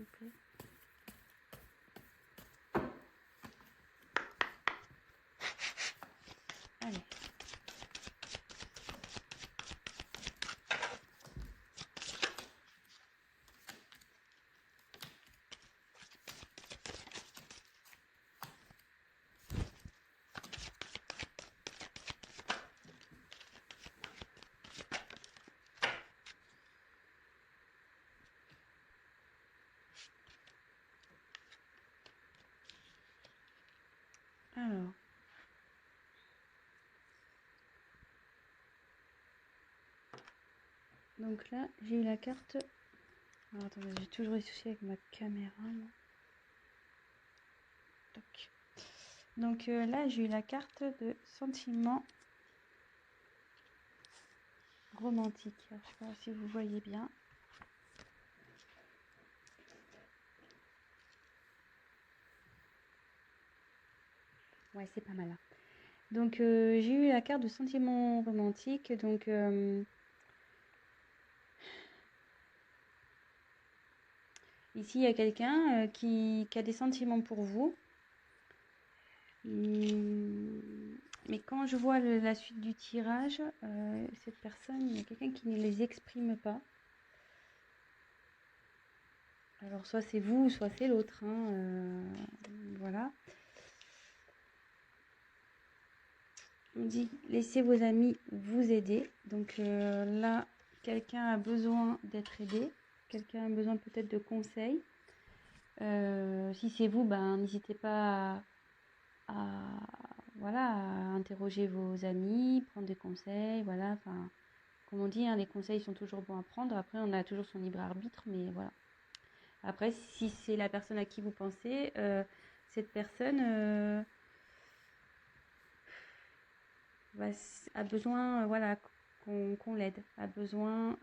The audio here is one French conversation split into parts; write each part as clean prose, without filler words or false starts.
vous plaît. Allez. Alors. Donc là, j'ai eu la carte. Alors attendez, j'ai toujours des soucis avec ma caméra. Donc là, j'ai eu la carte de sentiment romantique. Alors, je sais pas si vous voyez bien. Ouais, c'est pas mal. Hein. Donc j'ai eu la carte de sentiment romantique. Donc ici, il y a quelqu'un qui a des sentiments pour vous. Mais quand je vois la suite du tirage, cette personne, il y a quelqu'un qui ne les exprime pas. Alors soit c'est vous, soit c'est l'autre. Hein, voilà. On dit laissez vos amis vous aider. Donc là, quelqu'un a besoin d'être aidé. Quelqu'un a besoin peut-être de conseils. Si c'est vous, ben, n'hésitez pas voilà, à interroger vos amis, prendre des conseils. Voilà, enfin, comme on dit, hein, les conseils sont toujours bons à prendre. Après, on a toujours son libre arbitre, mais voilà. Après, si c'est la personne à qui vous pensez, cette personne a besoin, voilà, qu'on l'aide, a besoin.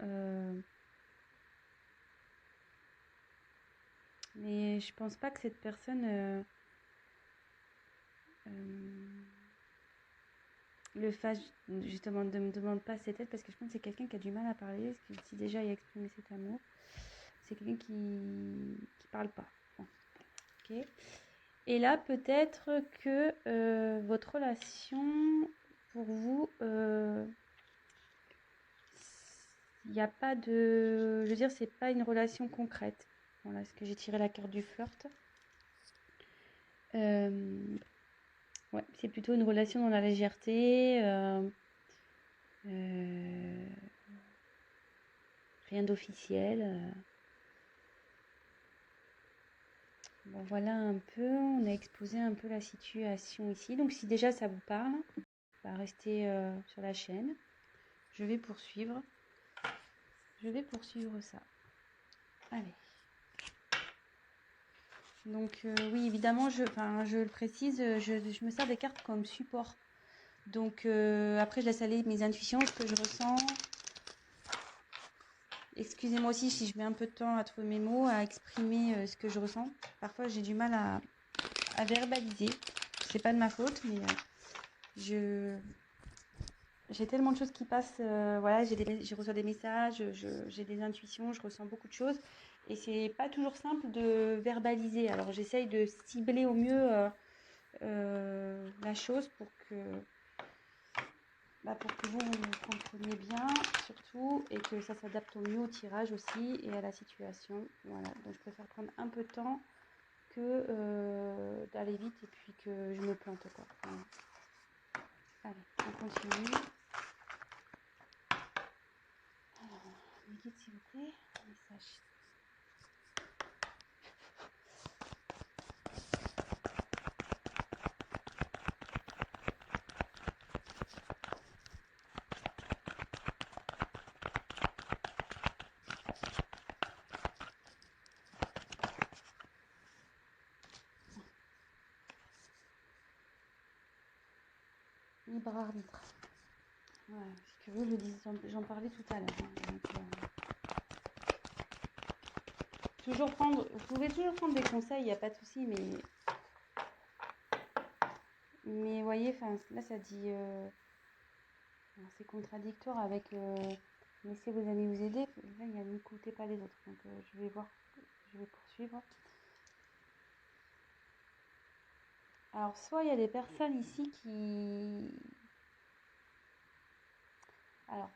Mais je pense pas que cette personne le fasse, justement, ne me demande pas cette aide, parce que je pense que c'est quelqu'un qui a du mal à parler, parce que si déjà il a exprimé cet amour, c'est quelqu'un qui parle pas. Bon. Ok. Et là, peut-être que votre relation, pour vous, il n'y a pas de... Je veux dire, c'est pas une relation concrète. Voilà, parce que j'ai tiré la carte du flirt. Ouais, c'est plutôt une relation dans la légèreté. Rien d'officiel. Bon, voilà un peu. On a exposé un peu la situation ici. Donc, si déjà ça vous parle, bah, restez sur la chaîne. Je vais poursuivre. Je vais poursuivre ça. Allez. Donc oui, évidemment, je le précise, je me sers des cartes comme support. Donc après, je laisse aller mes intuitions, ce que je ressens. Excusez-moi aussi si je mets un peu de temps à trouver mes mots, à exprimer ce que je ressens. Parfois, j'ai du mal à verbaliser. C'est pas de ma faute, mais j'ai tellement de choses qui passent. Voilà, je reçois des messages, j'ai des intuitions, je ressens beaucoup de choses. Et c'est pas toujours simple de verbaliser. Alors j'essaye de cibler au mieux la chose pour que vous compreniez bien, surtout, et que ça s'adapte au mieux au tirage aussi et à la situation. Voilà, donc je préfère prendre un peu de temps que d'aller vite et puis que je me plante, quoi. Voilà. Allez, on continue. Alors, mes guides, s'il vous plaît, message. Libre arbitre. Ouais, parce que j'en parlais tout à l'heure. Hein, donc, vous pouvez toujours prendre des conseils, il n'y a pas de souci, mais voyez, là ça dit, c'est contradictoire avec laissez vos amis vous aider. Là il y a n'écoutez pas les autres, donc je vais voir je vais poursuivre. Alors, soit il y a des personnes ici qui... Alors,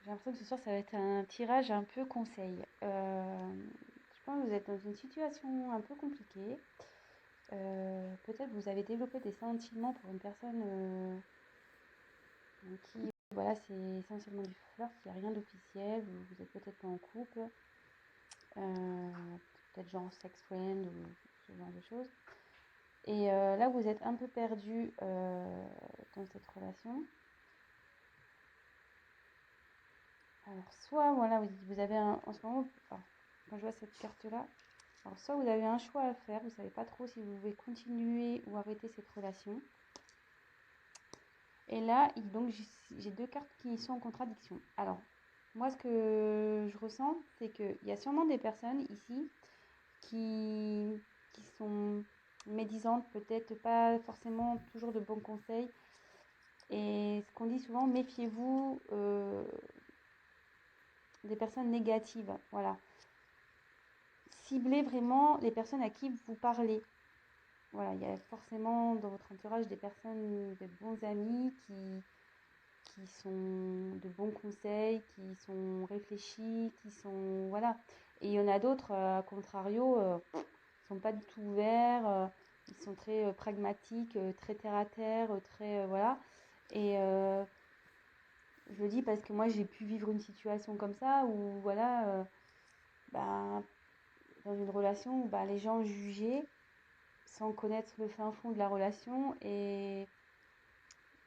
j'ai l'impression que ce soir, ça va être un tirage un peu conseil. Je pense que vous êtes dans une situation un peu compliquée. Peut-être vous avez développé des sentiments pour une personne qui, voilà, c'est essentiellement du flirt, il n'y a rien d'officiel, vous êtes peut-être pas en couple, peut-être genre sex friend ou ce genre de choses. Et là, vous êtes un peu perdu dans cette relation. Alors, soit, voilà, vous avez en ce moment, enfin, quand je vois cette carte-là, alors soit vous avez un choix à faire, vous ne savez pas trop si vous pouvez continuer ou arrêter cette relation. Et là, donc, j'ai deux cartes qui sont en contradiction. Alors, moi, ce que je ressens, c'est qu'il y a sûrement des personnes ici qui sont médisantes, peut-être pas forcément toujours de bons conseils. Et ce qu'on dit souvent, méfiez-vous des personnes négatives. Voilà. Ciblez vraiment les personnes à qui vous parlez. Voilà, il y a forcément dans votre entourage des personnes, de bons amis qui sont de bons conseils, qui sont réfléchis, qui sont... Voilà. Et il y en a d'autres, à contrario, sont pas du tout ouverts, ils sont très pragmatiques, très terre à terre, très... voilà. Et je le dis parce que moi, j'ai pu vivre une situation comme ça où, voilà, bah, dans une relation où bah, les gens jugeaient sans connaître le fin fond de la relation et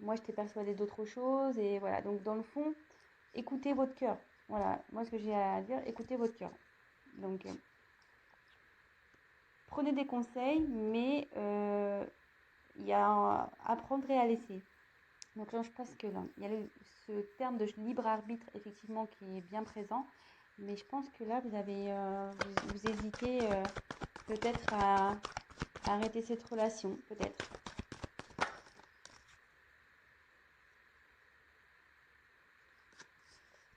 moi j'étais persuadée d'autre chose et voilà, donc dans le fond écoutez votre cœur, voilà, moi ce que j'ai à dire, écoutez votre cœur, donc prenez des conseils mais il y a à prendre et à laisser. Donc là je pense que là il y a ce terme de libre arbitre effectivement qui est bien présent, mais je pense que là vous avez vous hésitez peut-être à arrêter cette relation, peut-être.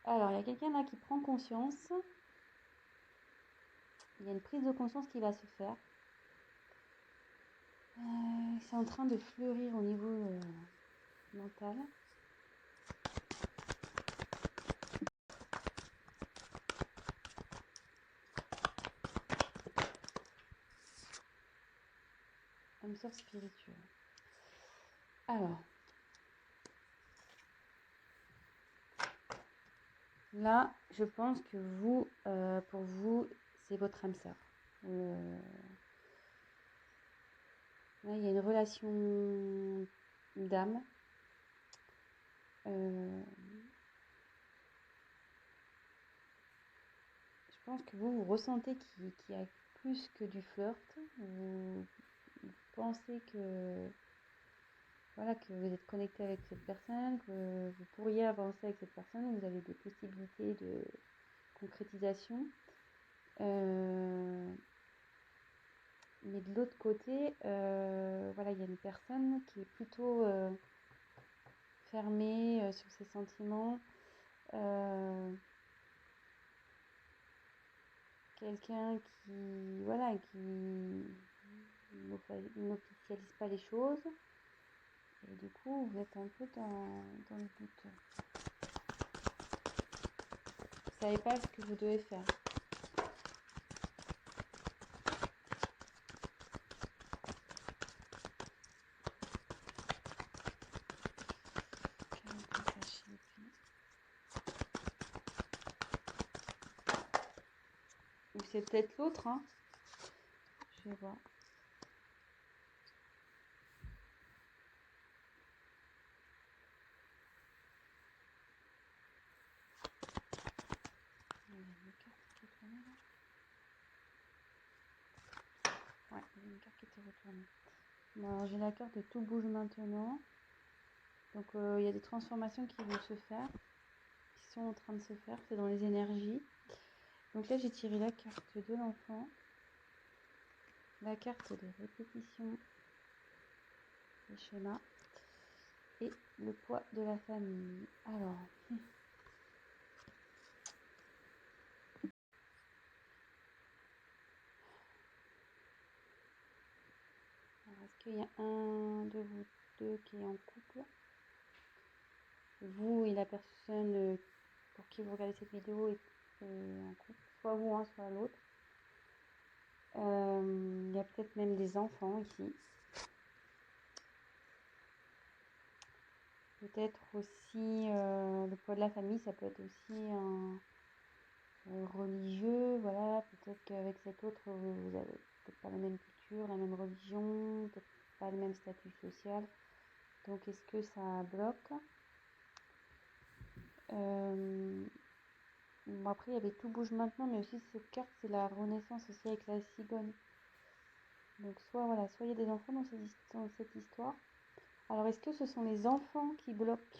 Alors, il y a quelqu'un là qui prend conscience. Il y a une prise de conscience qui va se faire. C'est en train de fleurir au niveau mental. Âme sœur spirituelle. Alors, là, je pense que vous, pour vous, c'est votre âme sœur. Là, il y a une relation d'âme. Je pense que vous ressentez qu'il y a plus que du flirt. Vous pensez que, voilà, que vous êtes connecté avec cette personne, que vous pourriez avancer avec cette personne, vous avez des possibilités de concrétisation. Mais de l'autre côté, voilà, il y a une personne qui est plutôt fermée sur ses sentiments. Quelqu'un qui, voilà, qui n'officialise pas les choses. Et du coup, vous êtes un peu dans le doute. Vous savez pas ce que vous devez faire. Ou c'est peut-être l'autre, hein. Je vais voir. Il y a une carte qui est tournée là. Ouais, il y a une carte qui était retournée. Bon, alors j'ai la carte de tout bouge maintenant. Donc il y a des transformations qui vont se faire, qui sont en train de se faire, c'est dans les énergies. Donc là j'ai tiré la carte de l'enfant, la carte des répétitions, des schémas et le poids de la famille. Alors, est-ce qu'il y a un de vous deux qui est en couple? Vous et la personne pour qui vous regardez cette vidéo est en couple, soit vous, hein, soit l'autre. Il y a peut-être même des enfants ici. Peut-être aussi le poids de la famille, ça peut être aussi un religieux, voilà. Peut-être qu'avec cet autre, vous avez peut-être pas la même culture, la même religion, peut-être pas le même statut social. Donc est-ce que ça bloque? Bon, après, il y avait Tout bouge maintenant, mais aussi cette carte, c'est la renaissance aussi avec la cigogne. Donc soit voilà, soit il y a des enfants dans cette histoire. Alors est-ce que ce sont les enfants qui bloquent?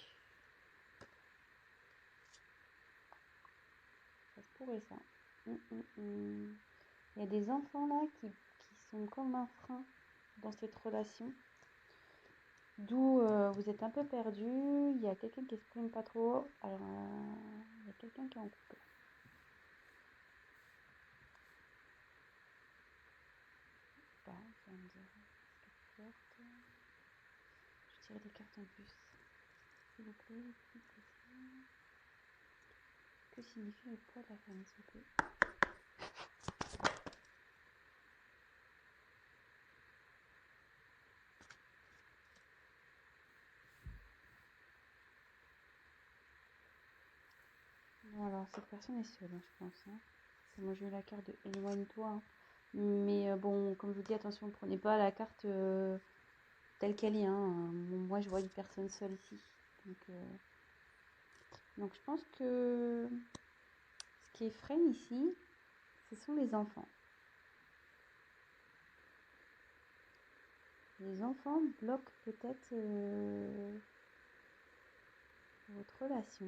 Ça se pourrait ça. Il y a des enfants là qui sont comme un frein dans cette relation. D'où vous êtes un peu perdu. Il y a quelqu'un qui exprime pas trop. Alors il y a quelqu'un qui est en couple. Pas, ça va me dire. Cartes. Je tire des cartes en plus. S'il vous plaît, si possible. Que signifie le poids de la famille, s'il vous plaît? Bon, alors cette personne est seule, hein, je pense. Hein. Moi, j'ai eu la carte de éloigne-toi. Hein. Mais bon, comme je vous dis, attention, ne prenez pas la carte telle qu'elle est. Hein. Moi, je vois une personne seule ici. Donc je pense que ce qui freine ici, ce sont les enfants. Les enfants bloquent peut-être votre relation.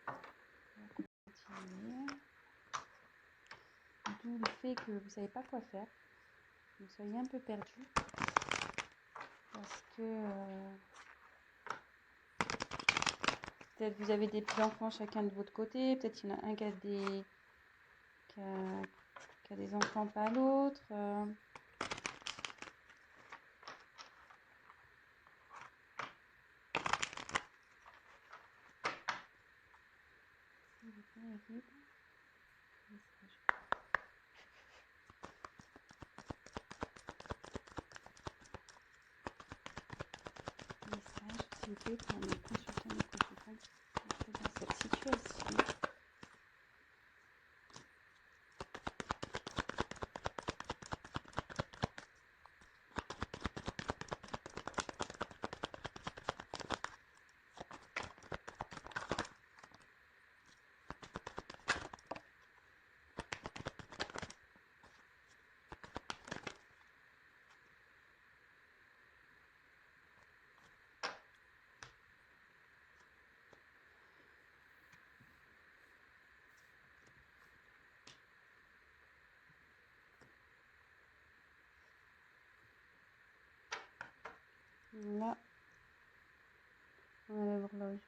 On va continuer. D'où le fait que vous ne savez pas quoi faire. Vous soyez un peu perdu. Parce que peut-être vous avez des petits-enfants chacun de votre côté. Peut-être qu'il y en a un qui a des enfants, pas l'autre. S'il vous plaît, guide. Message. Message, s'il vous plaît, pour mes consultants et consultantes qui sont dans cette situation. Là, on a l'horloge.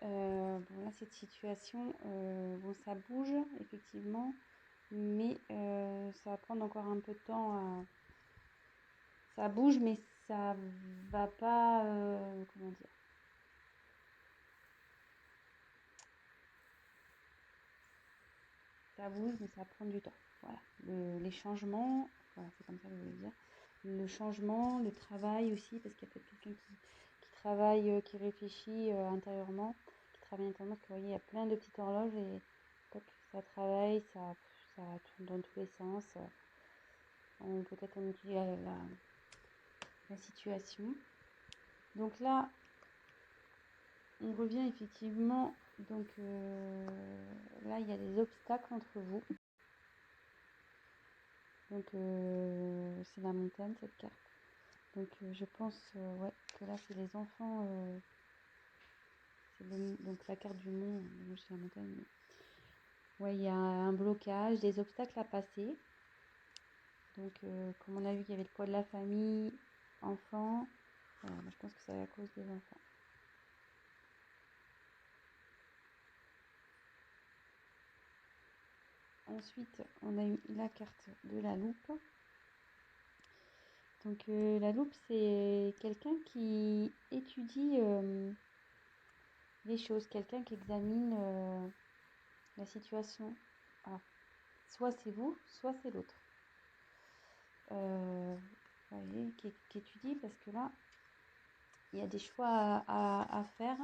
Bon, là, cette situation, bon, ça bouge, effectivement, mais ça va prendre encore un peu de temps à... Ça bouge, mais ça va pas... comment dire? Ça bouge, mais ça va prendre du temps. Voilà. Les changements, voilà, c'est comme ça que je voulais dire. Le changement, le travail aussi, parce qu'il y a peut-être quelqu'un qui travaille, qui réfléchit intérieurement, qui travaille intérieurement, parce que vous voyez, il y a plein de petites horloges et toc, ça travaille, ça tourne dans tous les sens. Peut-être on utilise la situation. Donc là, on revient effectivement, donc là, il y a des obstacles entre vous. Donc c'est la montagne, cette carte. Donc je pense ouais, que là c'est les enfants, donc la carte du mont, moi je dis la montagne. Mais... ouais, il y a un blocage, des obstacles à passer. Donc comme on a vu qu'il y avait le poids de la famille, enfants, voilà, moi je pense que c'est à cause des enfants. Ensuite, on a eu la carte de la loupe. Donc la loupe, c'est quelqu'un qui étudie les choses, quelqu'un qui examine la situation. Alors, soit c'est vous, soit c'est l'autre. Vous voyez, qui étudie, parce que là, il y a des choix à faire.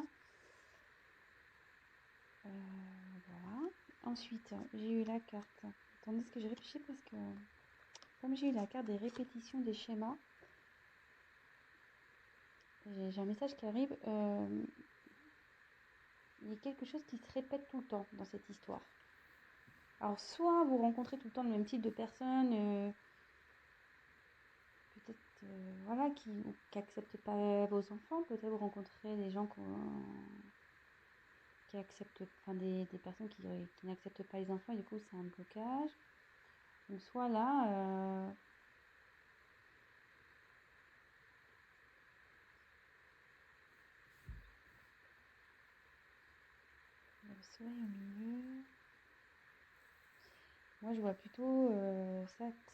Voilà. Ensuite, j'ai eu la carte. Attendez, ce que j'ai réfléchi, parce que comme j'ai eu la carte des répétitions des schémas, j'ai un message qui arrive. Il y a quelque chose qui se répète tout le temps dans cette histoire. Alors, soit vous rencontrez tout le temps le même type de personnes, peut-être voilà, qui n'acceptent pas vos enfants, peut-être vous rencontrez des gens qui acceptent, enfin des personnes qui n'acceptent pas les enfants, et du coup c'est un blocage. Donc soit là, le soleil au milieu. Moi je vois plutôt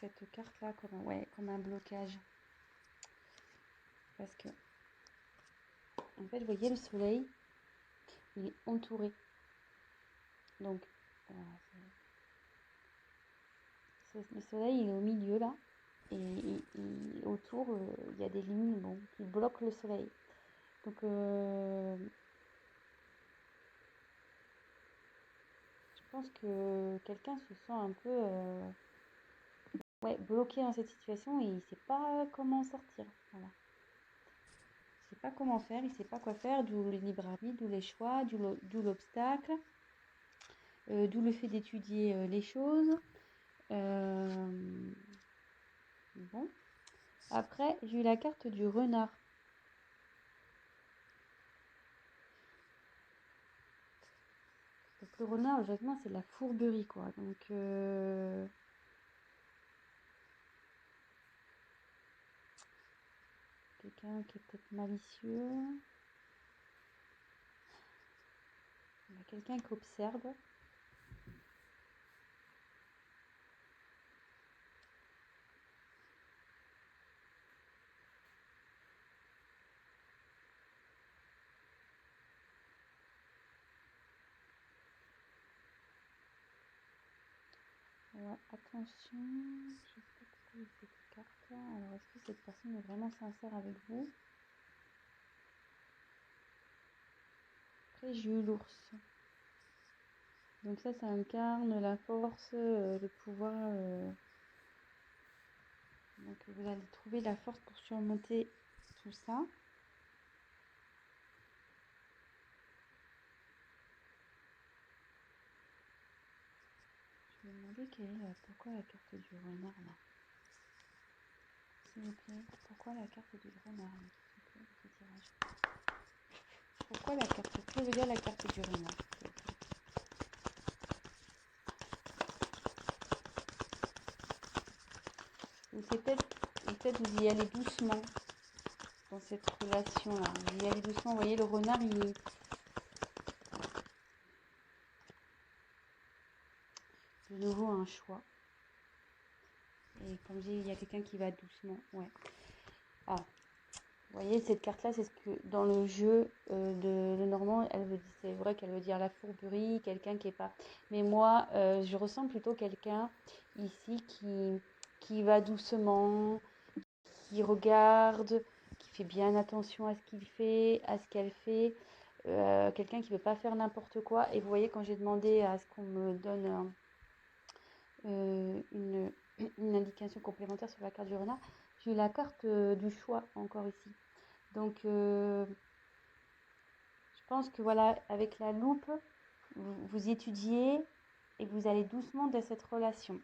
cette carte là comme un blocage. Parce que en fait, vous voyez, le soleil, il est entouré. Donc voilà, le soleil il est au milieu là. Et autour, il y a des lignes qui bloquent le soleil. Donc, je pense que quelqu'un se sent un peu bloqué dans cette situation et il ne sait pas comment sortir. Voilà. Il ne sait pas comment faire, il ne sait pas quoi faire, d'où le libre arbitre, d'où les choix, d'où l'obstacle, d'où le fait d'étudier les choses. Bon. Après, j'ai eu la carte du renard. Donc le renard, logiquement, c'est de la fourberie, quoi. Donc, quelqu'un qui est peut-être malicieux. Il y a quelqu'un qui observe. Ouais, attention, je sais pas pourquoi il fait cette carte. Alors, est-ce que cette personne est vraiment sincère avec vous? Après, j'ai eu l'ours. Donc ça incarne la force, le pouvoir. Donc vous allez trouver la force pour surmonter tout ça. Je vais demander pourquoi la carte du renard là. S'il vous plaît, pourquoi la carte du renard là, s'il vous plaît, ce tirage. Pourquoi la carte? Que veut dire la carte du renard? Ou c'est peut-être vous y allez doucement dans cette relation là. Vous y allez doucement. Vous voyez, le renard il est de nouveau un choix. Et comme je dis, il y a quelqu'un qui va doucement. Ouais. Ah, vous voyez, cette carte-là, c'est ce que dans le jeu de Normand, c'est vrai qu'elle veut dire la fourberie, quelqu'un qui est pas. Mais moi, je ressens plutôt quelqu'un ici qui va doucement, qui regarde, qui fait bien attention à ce qu'il fait, à ce qu'elle fait. Quelqu'un qui ne veut pas faire n'importe quoi. Et vous voyez, quand j'ai demandé à ce qu'on me donne une indication complémentaire sur la carte du renard, j'ai eu la carte du choix encore ici. Donc, je pense que voilà, avec la loupe, vous étudiez et vous allez doucement dans cette relation.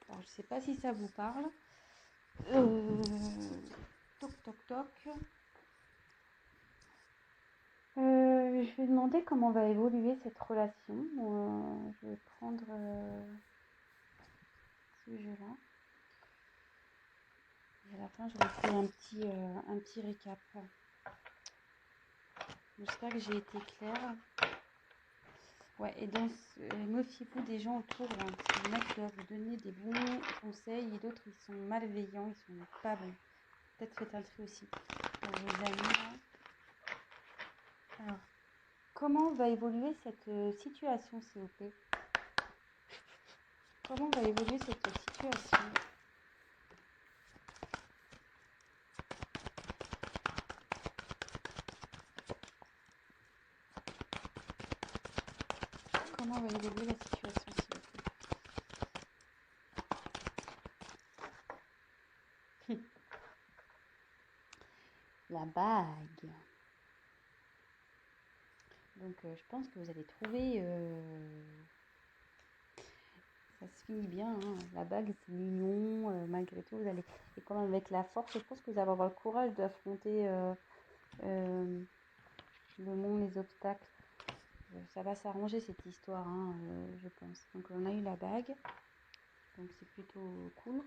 Alors, je ne sais pas si ça vous parle. Toc, toc, toc. Je vais demander comment va évoluer cette relation. Je vais prendre ce jeu-là. Et à la fin, je refais un petit récap. J'espère que j'ai été claire. Ouais, et donc, méfiez-vous des gens autour, là. Parce qu'il y en a qui doivent vous donner des bons conseils et d'autres, ils sont malveillants, ils sont pas bons. Peut-être faites un tri aussi pour vos amis, là. Alors, comment va évoluer cette situation, s'il vous plaît? Comment va évoluer cette situation? Comment va évoluer la situation, s'il vous plaît? La bague. Donc, je pense que vous allez trouver... ça se finit bien, hein. La bague, c'est mignon. Malgré tout, vous allez... Et quand même avec la force, je pense que vous allez avoir le courage d'affronter le monde, les obstacles. Ça va s'arranger, cette histoire, hein, je pense. Donc, on a eu la bague. Donc, c'est plutôt cool.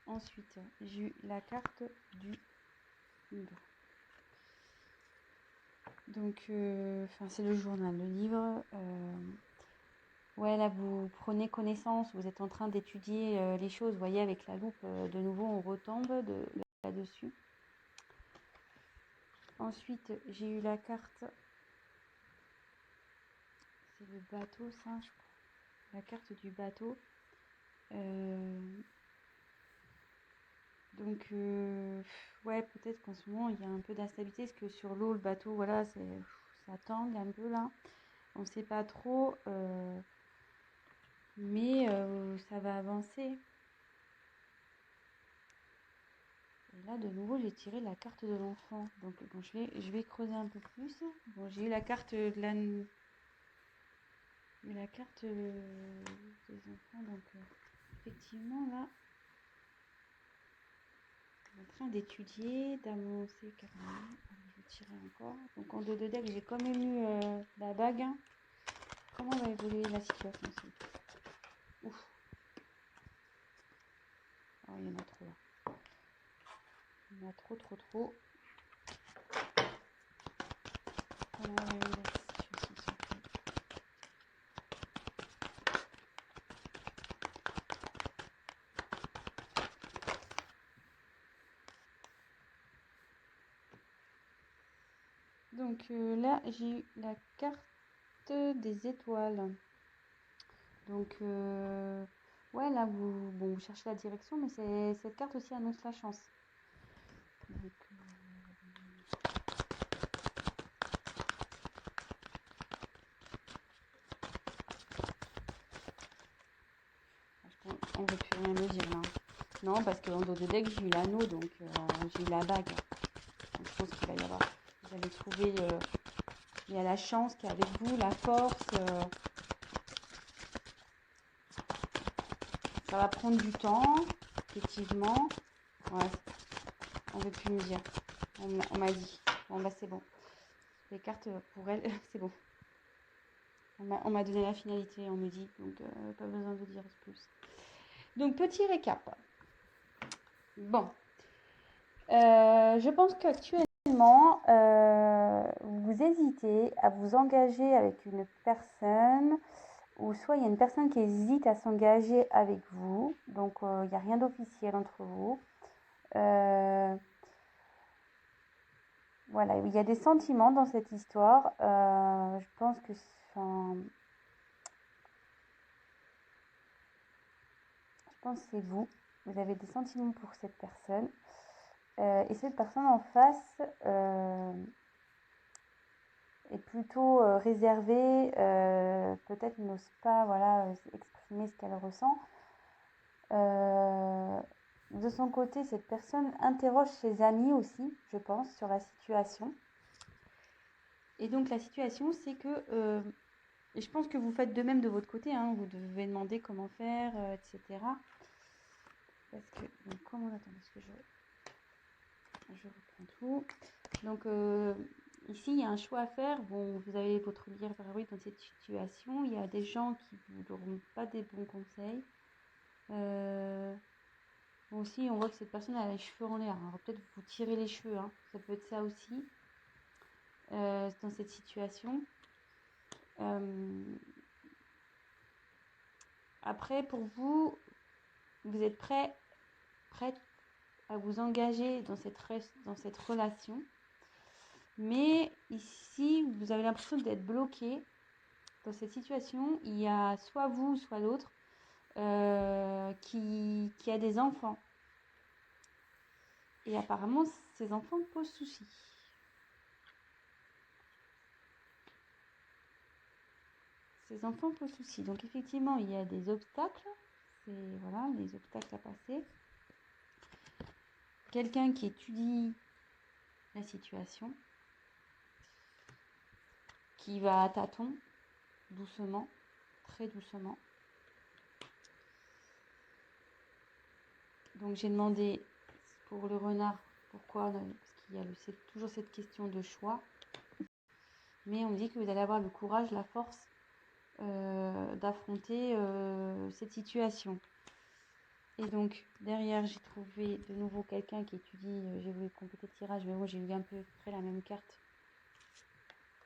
Ensuite, j'ai eu la carte du livre. Donc, c'est le journal, le livre. Ouais, là, vous prenez connaissance, vous êtes en train d'étudier les choses. Vous voyez, avec la loupe, de nouveau, on retombe là-dessus. Ensuite, j'ai eu la carte. C'est le bateau, ça, je crois. La carte du bateau. Donc, ouais, peut-être qu'en ce moment, il y a un peu d'instabilité, parce que sur l'eau, le bateau, voilà, ça tangue un peu, là. On ne sait pas trop, mais ça va avancer. Et là, de nouveau, j'ai tiré la carte de l'enfant. Donc, bon, je vais creuser un peu plus. Bon, j'ai eu la carte de la carte des enfants. Donc, effectivement, là, on est en train d'étudier, d'avancer carrément. Je vais tirer encore. Donc, en 2 deck, j'ai quand même eu la bague, hein. Comment va évoluer la situation? Ouf. Oh, il y en a trop, là. Il y en a trop, trop, trop. Comment va évoluer la situation? Donc là, j'ai eu la carte des étoiles. Donc, ouais, là, vous cherchez la direction, mais cette carte aussi annonce la chance. Donc, on ne veut plus rien me dire, là. Non, parce qu'en dos de deck, j'ai eu l'anneau, donc j'ai eu la bague. Donc, je pense qu'il va y avoir... Vous allez trouver... il y a la chance qui est avec vous, la force. Ça va prendre du temps, effectivement. Ouais, on ne veut plus me dire. On m'a dit. Bon, bah c'est bon. Les cartes, pour elle, c'est bon. On m'a donné la finalité, on me dit. Donc, pas besoin de dire plus. Donc, petit récap. Bon. Je pense qu'actuellement, vous hésitez à vous engager avec une personne, ou soit il y a une personne qui hésite à s'engager avec vous, donc il n'y a rien d'officiel entre vous. Voilà, il y a des sentiments dans cette histoire. Je pense que c'est vous. Vous avez des sentiments pour cette personne. Et cette personne en face est plutôt réservée, peut-être n'ose pas exprimer ce qu'elle ressent. De son côté, cette personne interroge ses amis aussi, je pense, sur la situation. Et donc la situation, c'est que, et je pense que vous faites de même de votre côté, hein, vous devez demander comment faire, etc. Parce que, donc comment on attend, parce que je reprends tout. Donc ici, il y a un choix à faire. Bon, vous avez votre libre arbitre dans cette situation. Il y a des gens qui ne vous donneront pas des bons conseils. Bon, aussi, on voit que cette personne a les cheveux en l'air. Alors peut-être vous tirez les cheveux, hein. Ça peut être ça aussi dans cette situation. Après, pour vous, vous êtes prête à vous engager dans cette relation. Mais ici, vous avez l'impression d'être bloqué dans cette situation. Il y a soit vous, soit l'autre qui a des enfants. Et apparemment, ces enfants posent souci. Ces enfants posent souci. Donc effectivement, il y a des obstacles. C'est voilà, les obstacles à passer. Quelqu'un qui étudie la situation, qui va à tâtons, doucement, très doucement. Donc j'ai demandé pour le renard pourquoi, parce qu'il y a toujours cette question de choix. Mais on me dit que vous allez avoir le courage, la force d'affronter cette situation. Et donc derrière j'ai trouvé de nouveau quelqu'un qui étudie, j'ai voulu compléter le tirage, mais bon j'ai eu un peu près la même carte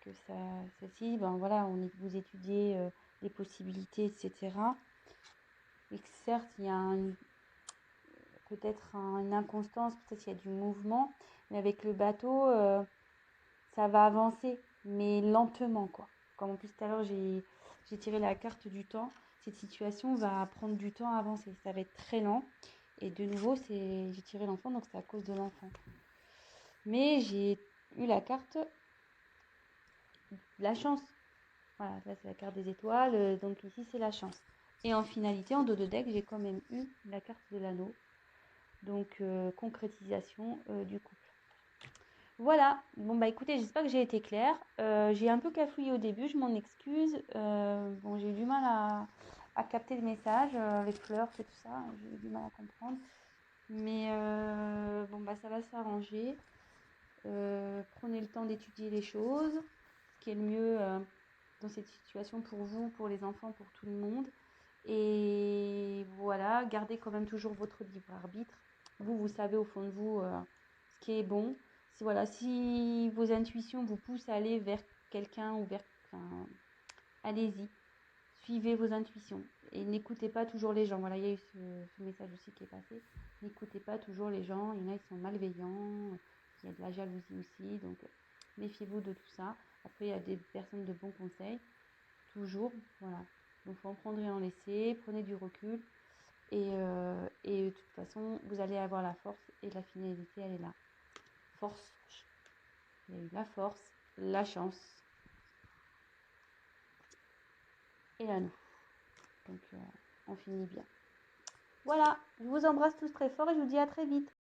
que celle-ci. Ben voilà, vous étudiez les possibilités, etc. Et que certes il y a peut-être une inconstance, peut-être qu'il y a du mouvement, mais avec le bateau ça va avancer, mais lentement quoi. Comme en plus tout à l'heure j'ai tiré la carte du temps, cette situation va prendre du temps à avancer, ça va être très lent. Et de nouveau, j'ai tiré l'enfant, donc c'est à cause de l'enfant. Mais j'ai eu la carte de la chance. Voilà, là c'est la carte des étoiles, donc ici c'est la chance. Et en finalité, en dos de deck, j'ai quand même eu la carte de l'anneau. Donc concrétisation du couple. Voilà, bon bah écoutez, j'espère que j'ai été claire. J'ai un peu cafouillé au début, je m'en excuse. Bon, j'ai eu du mal à capter le message, les fleurs, tout ça, j'ai eu du mal à comprendre. Mais bon bah ça va s'arranger. Prenez le temps d'étudier les choses, ce qui est le mieux dans cette situation pour vous, pour les enfants, pour tout le monde. Et voilà, gardez quand même toujours votre libre arbitre. Vous savez au fond de vous ce qui est bon. Si vos intuitions vous poussent à aller vers quelqu'un ou allez-y, suivez vos intuitions et n'écoutez pas toujours les gens. Voilà, il y a eu ce message aussi qui est passé. N'écoutez pas toujours les gens. Il y en a qui sont malveillants. Il y a de la jalousie aussi. Donc, méfiez-vous de tout ça. Après, il y a des personnes de bons conseils. Toujours. Voilà. Donc, il faut en prendre et en laisser. Prenez du recul. Et de toute façon, vous allez avoir la force et la finalité, elle est là. Force. Il y a eu la force, la chance et la nous. Donc, on finit bien. Voilà, je vous embrasse tous très fort et je vous dis à très vite.